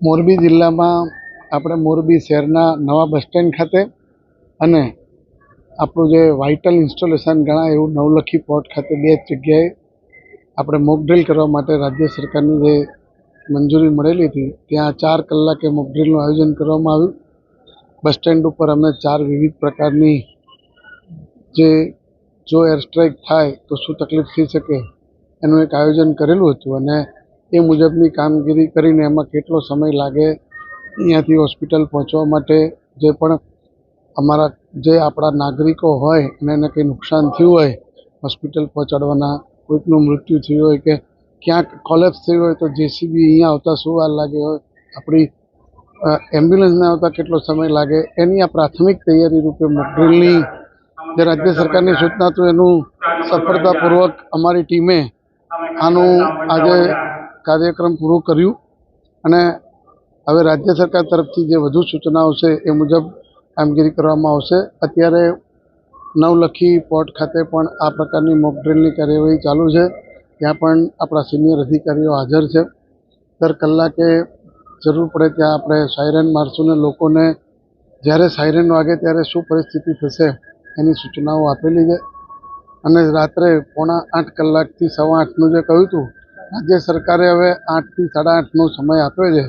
મોરબી જિલ્લામાં આપણે મોરબી શહેરના નવા બસ સ્ટેન્ડ ખાતે અને આપણું જે વાઇટલ ઇન્સ્ટોલેશન ગણાય એવું નવલખી પોર્ટ ખાતે બે જગ્યાએ આપણે મોક ડ્રિલ કરવા માટે રાજ્ય સરકારની જે મંજૂરી મળેલી હતી ત્યાં 4 કલાકે મોક ડ્રિલનું આયોજન કરવામાં આવ્યું. બસ સ્ટેન્ડ ઉપર અમે 4 વિવિધ પ્રકારની જો એર સ્ટ્રાઇક થાય તો શું તકલીફ થઈ શકે એનું એક આયોજન કરેલું હતું અને એ મુજબની કામગીરી કરીને એમાં કેટલો સમય લાગે, અહીંયાથી હોસ્પિટલ પહોંચવા માટે જે પણ આપણા નાગરિકો હોય અને એને કંઈ નુકસાન થયું હોય, હોસ્પિટલ પહોંચાડવાના, કોઈકનું મૃત્યુ થયું હોય કે ક્યાંક કોલેપ્સ થયું હોય તો જેસીબી અહીંયા આવતા શું વાર લાગે હોય, આપણી એમ્બ્યુલન્સને આવતા કેટલો સમય લાગે, એની આ પ્રાથમિક તૈયારી રૂપે મોક ડ્રિલની જે રાજ્ય સરકારની સૂચના હતું એનું સફળતાપૂર્વક અમારી ટીમે આનું આજે કાર્યક્રમ પૂરો કર્યું અને હવે રાજ્ય સરકાર તરફથી જે વધુ સૂચનાઓ છે એ મુજબ કામગીરી કરવામાં આવશે. અત્યારે નવલખી પોર્ટ ખાતે પણ આ પ્રકારની મોક ડ્રિલની કાર્યવાહી ચાલુ છે. ત્યાં પણ આપણા સિનિયર અધિકારીઓ હાજર છે. દર કલાકે જરૂર પડે ત્યાં આપણે સાયરન મારશું ને લોકોને જ્યારે સાયરન વાગે ત્યારે શું પરિસ્થિતિ થશે એની સૂચનાઓ આપેલી છે અને રાત્રે 7:45 કલાકથી 8:15નું જે કહ્યું હતું, રાજ્ય સરકારે હવે 8થી 8:30નો સમય આપ્યો છે.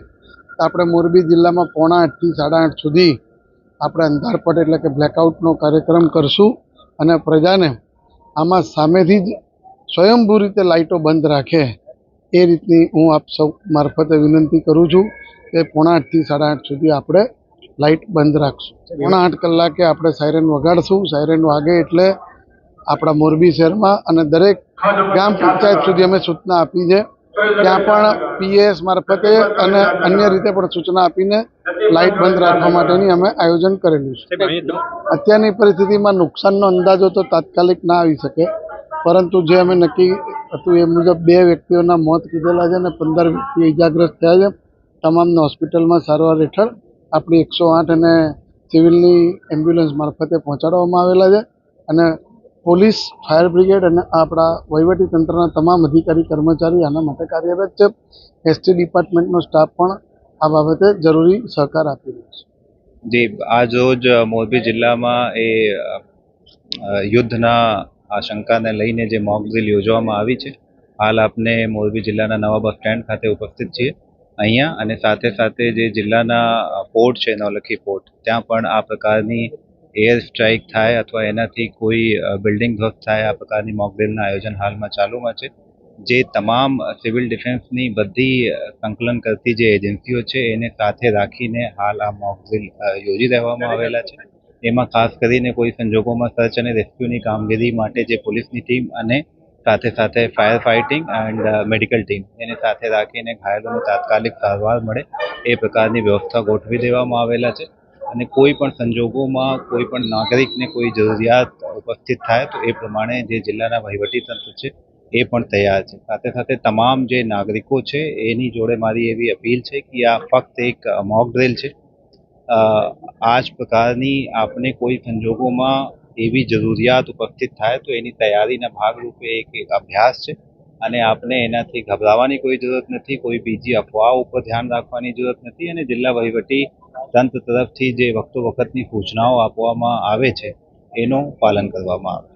તો આપણે મોરબી જિલ્લામાં 7:45થી 8:30 સુધી આપણે અંધારપટ એટલે કે બ્લેકઆઉટનો કાર્યક્રમ કરશું અને પ્રજાને આમાં સામેથી જ સ્વયંભૂ રીતે લાઇટો બંધ રાખે એ રીતની હું આપ સૌ મારફતે વિનંતી કરું છું કે 7:45થી 8:30 સુધી આપણે લાઇટ બંધ રાખશું. 7:45 કલાકે આપણે સાયરન વગાડશું. સાયરન વાગે એટલે આપણા મોરબી શહેરમાં અને દરેક ગ્રામ પંચાયત સુધી અમે સૂચના આપી છે. ત્યાં પણ પીએસ મારફતે અને અન્ય રીતે પણ સૂચના આપીને લાઇટ બંધ રાખવા માટેની અમે આયોજન કરેલું છે. અત્યારની પરિસ્થિતિમાં નુકસાનનો અંદાજો તો તાત્કાલિક ના આવી શકે, પરંતુ જે અમે નક્કી હતું એ મુજબ 2 વ્યક્તિઓના મોત કીધેલા છે અને 15 વ્યક્તિ ઇજાગ્રસ્ત થયા છે. તમામને હોસ્પિટલમાં સારવાર હેઠળ આપણી 108 અને સિવિલની એમ્બ્યુલન્સ મારફતે પહોંચાડવામાં આવેલા છે અને પોલીસ, ફાયર બ્રિગેડ અને આપણા વહીવટી તંત્રના તમામ અધિકારી કર્મચારી આના માટે કાર્યરત છે. એસટી ડિપાર્ટમેન્ટનો સ્ટાફ પણ આ બાબતે જરૂરી સહકાર આપી રહ્યો છે. જી, આજ રોજ મોરબી જિલ્લામાં યુદ્ધના આશંકાને લઈને જે મોક ડ્રિલ યોજવામાં આવી છે. હાલ આપને મોરબી જિલ્લાના નવા બસ સ્ટેન્ડ ખાતે ઉપસ્થિત છીએ અહીંયા, અને સાથે સાથે જે જિલ્લાના પોર્ટ છે નવલખી પોર્ટ, ત્યાં પણ આ પ્રકારની એર સ્ટ્રાઇક થાય અથવા એનાથી કોઈ બિલ્ડિંગ ધ્વસ્ત થાય આ પ્રકારની મોક ડ્રિલના આયોજન હાલમાં ચાલુમાં છે. જે તમામ સિવિલ ડિફેન્સની બધી સંકલન કરતી જે એજન્સીઓ છે એને સાથે રાખીને હાલ આ મોક ડ્રિલ યોજી દેવામાં આવેલા છે. એમાં ખાસ કરીને કોઈ સંજોગોમાં સર્ચ અને રેસ્ક્યુની કામગીરી માટે જે પોલીસની ટીમ અને સાથે સાથે fire fighting and medical team એને સાથે રાખીને ઘાયલોને તાત્કાલિક સારવાર મળે એ પ્રકારની વ્યવસ્થા ગોઠવી દેવામાં આવેલા છે. અને કોઈ પણ સંજોગોમાં કોઈ પણ નાગરિકને કોઈ જરૂરિયાત ઉપસ્થિત થાય તો એ પ્રમાણે જે જિલ્લાના વહીવટીતંત્ર છે એ પણ તૈયાર છે. સાથે સાથે તમામ જે નાગરિકો છે એની જોડે મારી એવી અપીલ છે કે આ ફક્ત એક મોક ડ્રિલ છે. આ જ પ્રકારની આપને કોઈ સંજોગોમાં એવી જરૂરિયાત ઉપસ્થિત થાય તો એની તૈયારીના ભાગરૂપે એક અભ્યાસ છે અને આપને એનાથી ગભરાવાની કોઈ જરૂરત નથી, કોઈ બીજી અફવાઓ ઉપર ધ્યાન રાખવાની જરૂરત નથી અને જિલ્લા વહીવટી તંત્ર તરફથી જે વખતો વખતની સૂચનાઓ આપવામાં આવે છે એનું પાલન કરવામાં આવે.